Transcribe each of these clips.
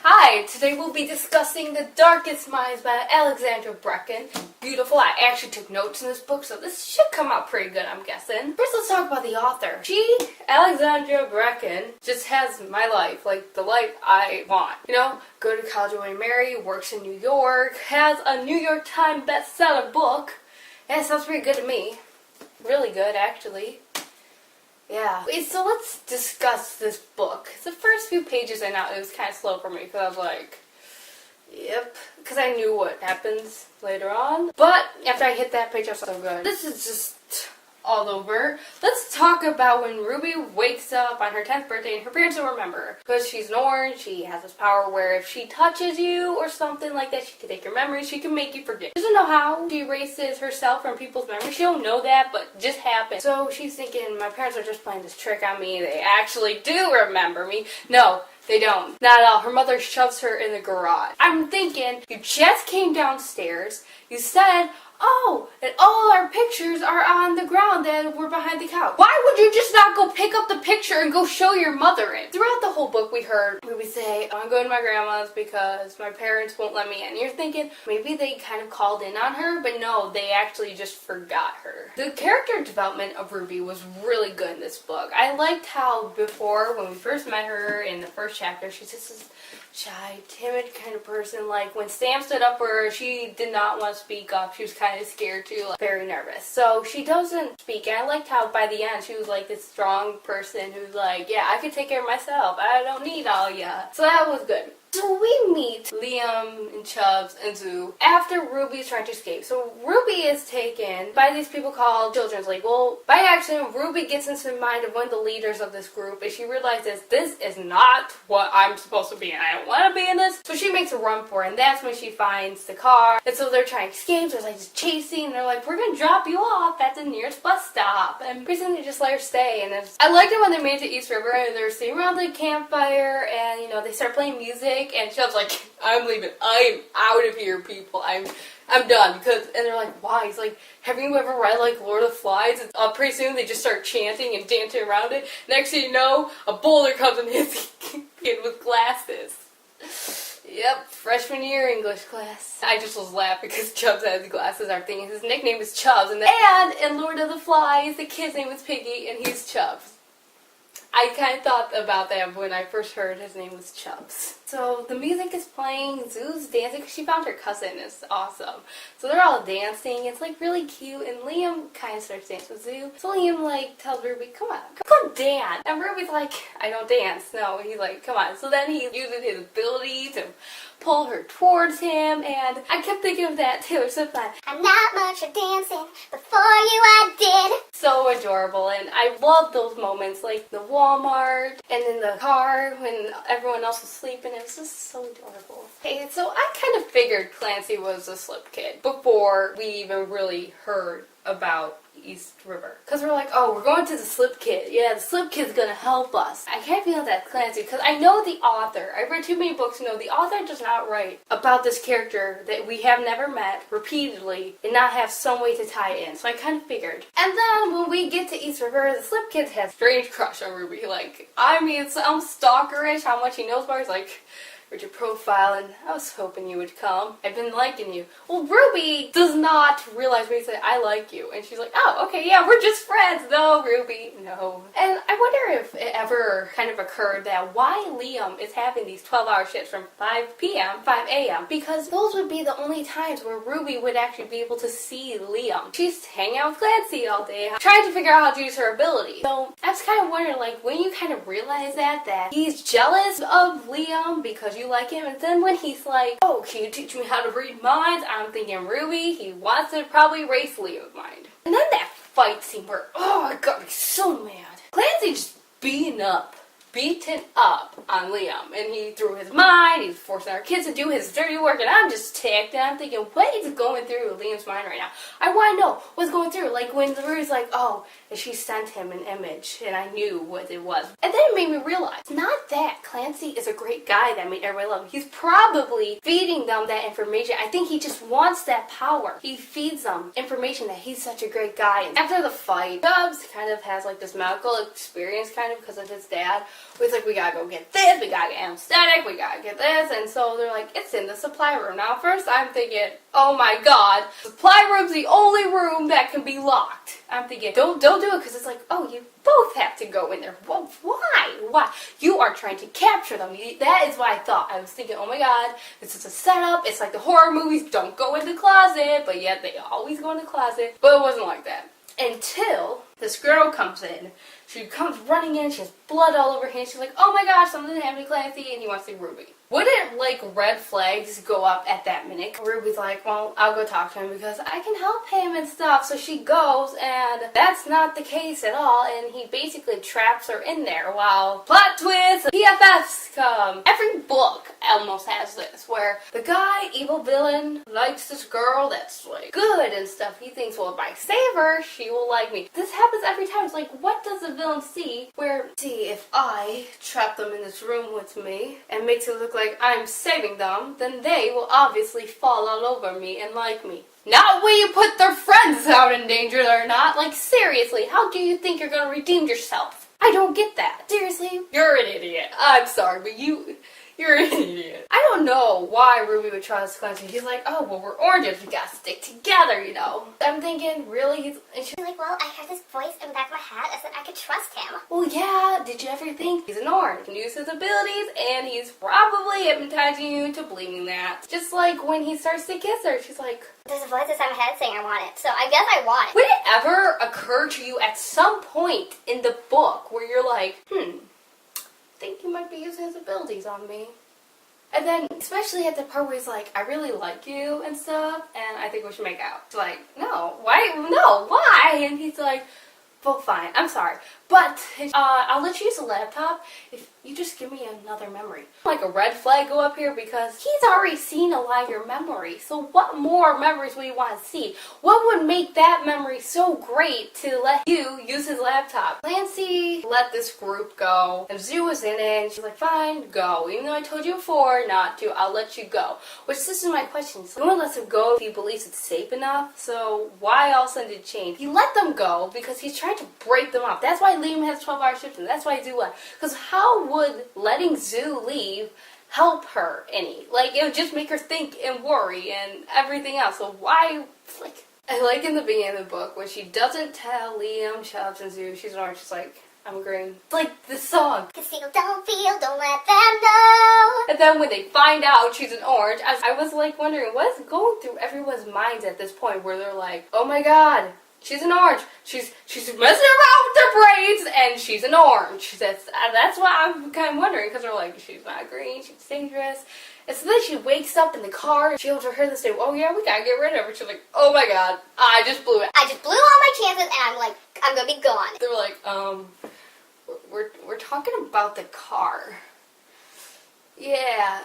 Hi, today we'll be discussing The Darkest Minds by Alexandra Bracken. Beautiful. I actually took notes in this book, so this should come out pretty good, I'm guessing. First, let's talk about the author. Alexandra Bracken, just has my life, like the life I want. You know, go to college when I marry, works in New York, has a New York Times bestseller book. Yeah, it sounds pretty good to me. Really good, actually. Yeah. So let's discuss this book. The first few pages I know it was kind of slow for me because I was like, yep. Because I knew what happens later on. But after I hit that page, I was so good. This is just all over. Let's talk about when Ruby wakes up on her 10th birthday and her parents don't remember her. Because she's an orange, she has this power where if she touches you or something like that, she can take your memories, she can make you forget. She doesn't know how she erases herself from people's memories. She don't know that, but it just happened. So she's thinking, my parents are just playing this trick on me. They actually do remember me. No. They don't. Not at all. Her mother shoves her in the garage. I'm thinking, you just came downstairs, you said, oh, and all our pictures are on the ground that were behind the couch. Why would you just not go pick up the picture and go show your mother it? Throughout the whole book we heard Ruby say, I'm going to my grandma's because my parents won't let me in. You're thinking, maybe they kind of called in on her, but no, they actually just forgot her. The character development of Ruby was really good in this book. I liked how before, when we first met her in the first chapter, she's just this shy, timid kind of person. Like when Sam stood up for her, she did not want to speak up. She was kind of scared too, like, very nervous. So she doesn't speak. And I liked how by the end she was like this strong person who's like, yeah, I can take care of myself. I don't need all ya. So that was good. So we meet Liam and Chubbs and Zoo after Ruby's trying to escape. So Ruby is taken by these people called Children's League. Well, by accident, Ruby gets into the mind of one of the leaders of this group and she realizes this is not what I'm supposed to be in. I don't want to be in this. So she makes a run for it and that's when she finds the car. And so they're trying to escape. There's like this chasing and they're like, we're going to drop you off at the nearest bus stop. And pretty soon they just let her stay. And I liked it when they made it to East River and they were sitting around the campfire and, you know, they start playing music. And Chubb's like, I'm leaving. I'm out of here, people. I'm done. And they're like, why? He's like, have you ever read like Lord of the Flies? And pretty soon they just start chanting and dancing around it. Next thing you know, a boulder comes and hits the kid with glasses. Yep, freshman year English class. I just was laughing because Chubbs has glasses. Our thing, his nickname is Chubbs. And in Lord of the Flies, the kid's name was Piggy, and he's Chubbs. I kind of thought about that when I first heard his name was Chubbs. So the music is playing, Zoo's dancing because she found her cousin. It's awesome. So they're all dancing. It's like really cute. And Liam kind of starts dancing with Zoo. So Liam like tells Ruby, come on, go dance. And Ruby's like, I don't dance. No, he's like, come on. So then he uses his ability to pull her towards him. And I kept thinking of that Taylor Swift line, I'm not much for dancing, but for you I did. So adorable. And I love those moments like the Walmart and in the car when everyone else was sleeping. It was just so adorable. Hey, so I kind of figured Clancy was a slip kid before we even really heard about East River. Because we're like, oh, we're going to the slip kid. Yeah, the slip kid's gonna help us. I can't feel that Clancy because I know the author. I've read too many books to know the author does not write about this character that we have never met repeatedly and not have some way to tie in. So I kind of figured. And then when we get to East River, the slip kid has a strange crush on Ruby. Like, I mean, it sounds stalkerish how much he knows about her. He's like, read your profile and I was hoping you would come. I've been liking you. Well, Ruby does not realize when he said, I like you. And she's like, oh, okay, yeah, we're just friends. No, Ruby, no. And I wonder if it ever kind of occurred that why Liam is having these 12-hour shifts from 5 p.m., 5 a.m. Because those would be the only times where Ruby would actually be able to see Liam. She's hanging out with Clancy all day, trying to figure out how to use her ability. So I was kind of wondering, like, when you kind of realize that he's jealous of Liam because you like him, and then when he's like, oh, can you teach me how to read minds? I'm thinking Ruby, he wants to probably erase Liam's mind. And then that fight scene where, oh, it got me so mad. Clancy just beaten up on Liam, and he threw his mind, he's forcing our kids to do his dirty work, and I'm just ticked, and I'm thinking, what is going through Liam's mind right now? I want to know what's going through, like when the Ruby's like, oh, and she sent him an image, and I knew what it was. And then it made me realize, not that Clancy is a great guy that made everybody love him. He's probably feeding them that information. I think he just wants that power. He feeds them information that he's such a great guy. And after the fight, Stubbs kind of has like this medical experience kind of because of his dad, It's like, we gotta go get this, we gotta get anesthetic, we gotta get this, and so they're like, it's in the supply room. Now, first I'm thinking, oh my god, supply room's the only room that can be locked. I'm thinking, don't do it, because it's like, oh, you both have to go in there. Well, why? Why? You are trying to capture them. That is what I thought. I was thinking, oh my god, this is a setup. It's like the horror movies, don't go in the closet, but yet they always go in the closet. But it wasn't like that. Until this girl comes in. She comes running in, she has blood all over her hands. She's like, oh my gosh, something's happening to Clancy, and he wants to see Ruby. Wouldn't, like, red flags go up at that minute? Ruby's like, well, I'll go talk to him because I can help him and stuff. So she goes, and that's not the case at all, and he basically traps her in there while plot twists, PFFs come. Every book almost has this, where the guy, evil villain, likes this girl that's, like, good and stuff. He thinks, well, if I save her, she will like me. This happens every time. It's like, what does the villain see? Where, see, if I trap them in this room with me and makes it look like I'm saving them, then they will obviously fall all over me and like me. Not when you put their friends out in danger, they're not. Like, seriously, how do you think you're gonna redeem yourself? I don't get that. Seriously, you're an idiot. I'm sorry, but you're an idiot. I don't know why Ruby would trust Clancy. He's like, oh, well, we're oranges. We gotta stick together, you know. I'm thinking, really? And she's like, well, I heard this voice in the back of my head. I said I could trust him. Well, yeah. Did you ever think he's an orange? He can use his abilities, and he's probably hypnotizing you into believing that. Just like when he starts to kiss her, she's like, there's a voice inside my head saying I want it, so I guess I want it. Would it ever occur to you at some point in the book where you're like, I think he might be using his abilities on me? And then, especially at the part where he's like, I really like you and stuff, and I think we should make out. It's like, no, why? No, why? And he's like, well, fine, I'm sorry, but I'll let you use the laptop if you just give me another memory. Like a red flag go up here because he's already seen a lot of your memory. So what more memories would you want to see? What would make that memory so great to let you use his laptop? Clancy let this group go, and Zoo was in it, and she's like, fine, go. Even though I told you before not to, I'll let you go. Which, this is my question. So no one lets him go if he believes it's safe enough. So why all of a sudden did it change? He let them go because he's trying to break them up. That's why Liam has 12-hour shifts, and that's why Zoo left. Because how would letting Zoo leave help her any? Like, it would just make her think and worry and everything else. So why, like, I like in the beginning of the book when she doesn't tell Liam, Chubbs, and Zoo she's an orange. She's like, I'm green. It's like the song. Conceal, don't feel, don't let them know. And then when they find out she's an orange, I was like wondering what is going through everyone's minds at this point where they're like, oh my god, she's an orange. She's messing around with their braids, and she's an orange. That's what I'm kind of wondering, because they're like, she's not green, she's dangerous. And so then she wakes up in the car, and she owns her this day, oh yeah, we gotta get rid of her. She's like, oh my god, I just blew it. I just blew all my chances, and I'm like, I'm gonna be gone. They were like, we're talking about the car. Yeah.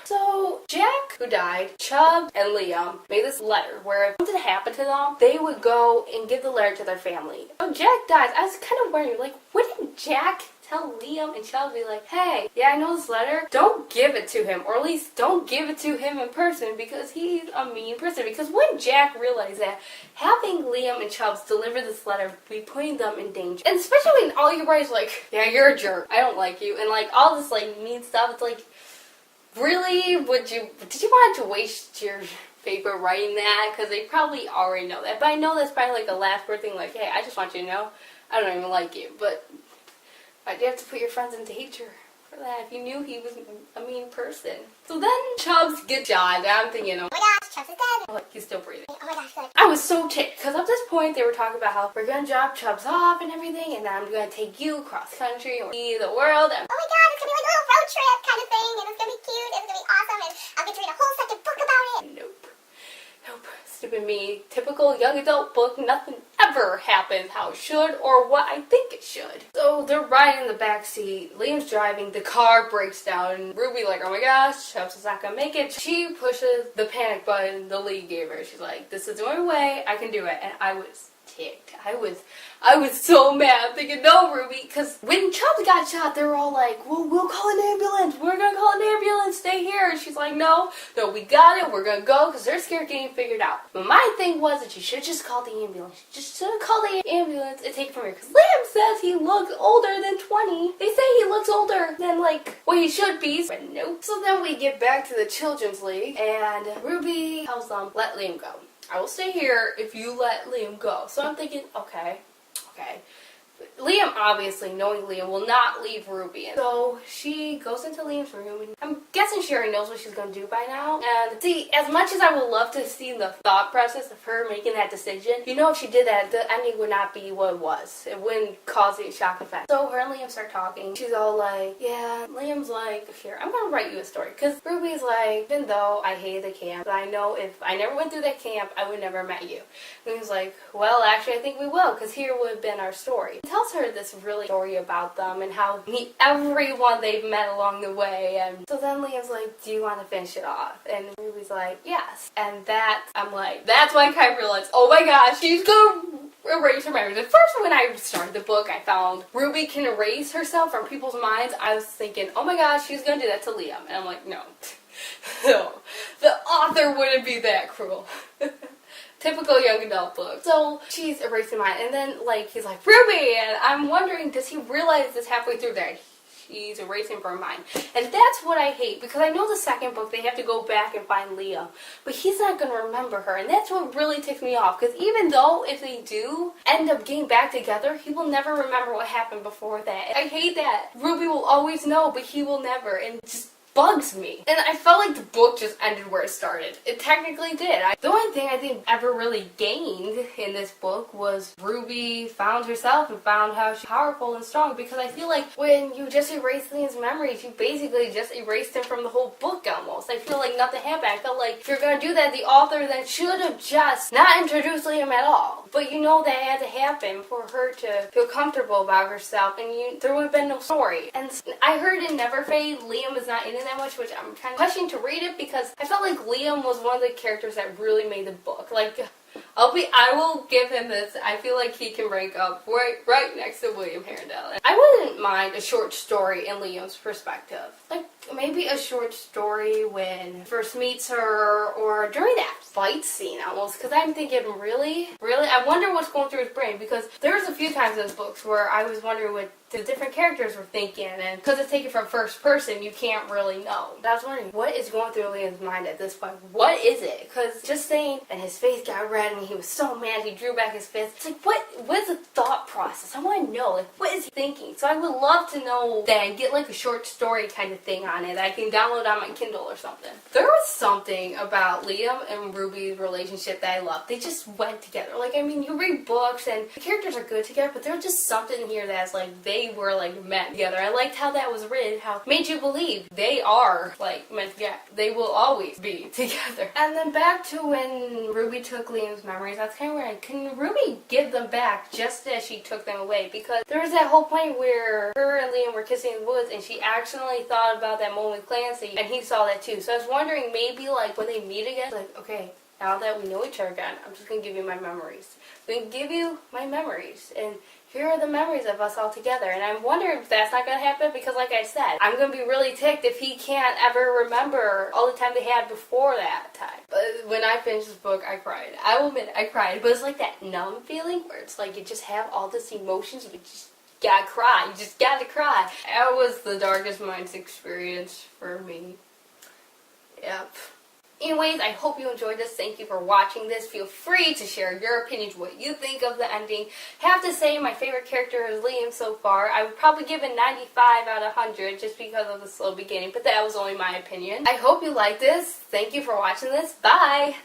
So, Jack, who died, Chubb, and Liam made this letter where if something happened to them, they would go and give the letter to their family. So Jack dies. I was kind of wondering, like, wouldn't Jack tell Liam and Chubb, be like, hey, yeah, I know this letter. Don't give it to him, or at least don't give it to him in person because he's a mean person. Because when Jack realized that having Liam and Chubbs deliver this letter would be putting them in danger, and especially when all your writers like, yeah, you're a jerk, I don't like you, and like all this like mean stuff, it's like, really? Did you want to waste your paper writing that? Because they probably already know that. But I know that's probably like the last word thing, like, hey, I just want you to know I don't even like you. But why'd you have to put your friends in danger for that if you knew he was a mean person? So then Chubbs gets shot, and I'm thinking, oh my gosh, Chubbs is dead. Oh, he's still breathing. Oh my gosh, good. I was so ticked, because at this point they were talking about how we're going to drop Chubbs off and everything, and then I'm going to take you cross country or see the world. And oh my god, it's going to be like a little road trip kind of thing, and it's going to be cute, and it's going to be awesome, and I'll get to read a whole second book about it. Nope. Stupid me. Typical young adult book. Nothing ever happens how it should or what I think it should. So they're riding in the back seat. Liam's driving. The car breaks down. And Ruby like, oh my gosh, Chubbs is not gonna make it. She pushes the panic button the lead gave her. She's like, this is the only way I can do it. And I was ticked. I was so mad. I'm thinking, no, Ruby. Because when Chubbs got shot, they were all like, well, we'll call an ambulance. We're gonna call an ambulance. Stay here. she's like, no, we got it, we're gonna go, because they're scared getting figured out. But my thing was that she should just call the ambulance. She just should have called the ambulance and take it from here, because Liam says he looks older than 20. They say he looks older than, like, what he should be. But nope. So then we get back to the Children's League, and Ruby tells them, let Liam go. I will stay here if you let Liam go. So I'm thinking, okay. Liam, obviously, knowing Liam, will not leave Ruby. So she goes into Liam's room, and I'm guessing she already knows what she's going to do by now. And see, as much as I would love to see the thought process of her making that decision, you know, if she did that, the ending would not be what it was. It wouldn't cause a shock effect. So her and Liam start talking. She's all like, yeah. Liam's like, here, I'm going to write you a story. Because Ruby's like, even though I hate the camp, I know if I never went through that camp, I would never met you. And he's like, well, actually, I think we will, because here would have been our story. He tells her this really story about them and how meet everyone they've met along the way. And so then Liam's like, do you want to finish it off? And Ruby's like, yes. And that, I'm like, that's when I realized, oh my gosh, she's gonna erase her memories. At first, when I started the book, I found Ruby can erase herself from people's minds. I was thinking, oh my gosh, she's gonna do that to Liam. And I'm like, no. No. The author wouldn't be that cruel. Typical young adult book. So she's erasing mine, and then like he's like, Ruby, and I'm wondering, does he realize this halfway through that she's erasing from mine? And that's what I hate, because I know the second book they have to go back and find Liam, but he's not going to remember her, and that's what really ticks me off, because even though if they do end up getting back together, he will never remember what happened before that. I hate that. Ruby will always know, but he will never, and just bugs me. And I felt like the book just ended where it started. It technically did. The only thing I think ever really gained in this book was Ruby found herself and found how she's powerful and strong, because I feel like when you just erase Liam's memories, you basically just erased him from the whole book almost. I feel like nothing happened. I felt like if you're going to do that, the author then should have just not introduced Liam at all. But you know that had to happen for her to feel comfortable about herself, and there would have been no story. And I heard in Neverfade, Liam is not in it that much, which I'm kind of questioning to read it, because I felt like Liam was one of the characters that really made the book. Like, I will give him this. I feel like he can rank up right next to William Herondale. And I wouldn't mind a short story in Liam's perspective. Like, maybe a short story when he first meets her, or during that fight scene almost, because I'm thinking, really? I wonder what's going through his brain, because there's a few times in his books where I was wondering what the different characters were thinking, and because it's taken from first person, you can't really know. But I was wondering, what is going through Liam's mind at this point? What is it? Because just saying, and his face got red, and he was so mad, he drew back his fist. It's like, what is the thought process? I want to know, like, what is he thinking? So I would love to know that and get like a short story kind of thing on it that I can download on my Kindle or something. There was something about Liam and Ruby's relationship that I loved. They just went together. Like, I mean, you read books and the characters are good together, but there's just something here that's like they were like meant together. I liked how that was written, how it made you believe they are like meant together. They will always be together. And then back to when Ruby took Liam's memories, that's kind of where can Ruby give them back just as she took them away? Because there was that whole point where her and Liam were kissing in the woods, and she accidentally thought about that moment with Clancy, and he saw that too. So I was wondering, maybe like when they meet again, like, okay, now that we know each other again, I'm just going to give you my memories. I'm going to give you my memories, and here are the memories of us all together. And I'm wondering if that's not going to happen, because like I said, I'm going to be really ticked if he can't ever remember all the time they had before that time. But when I finished this book, I cried. I will admit, I cried. But it's like that numb feeling where it's like you just have all this emotions, you just gotta cry. You just gotta cry. That was the Darkest Minds experience for me. Yep. Anyways, I hope you enjoyed this. Thank you for watching this. Feel free to share your opinions, what you think of the ending. I have to say my favorite character is Liam so far. I would probably give it 95 out of 100 just because of the slow beginning, but that was only my opinion. I hope you liked this. Thank you for watching this. Bye!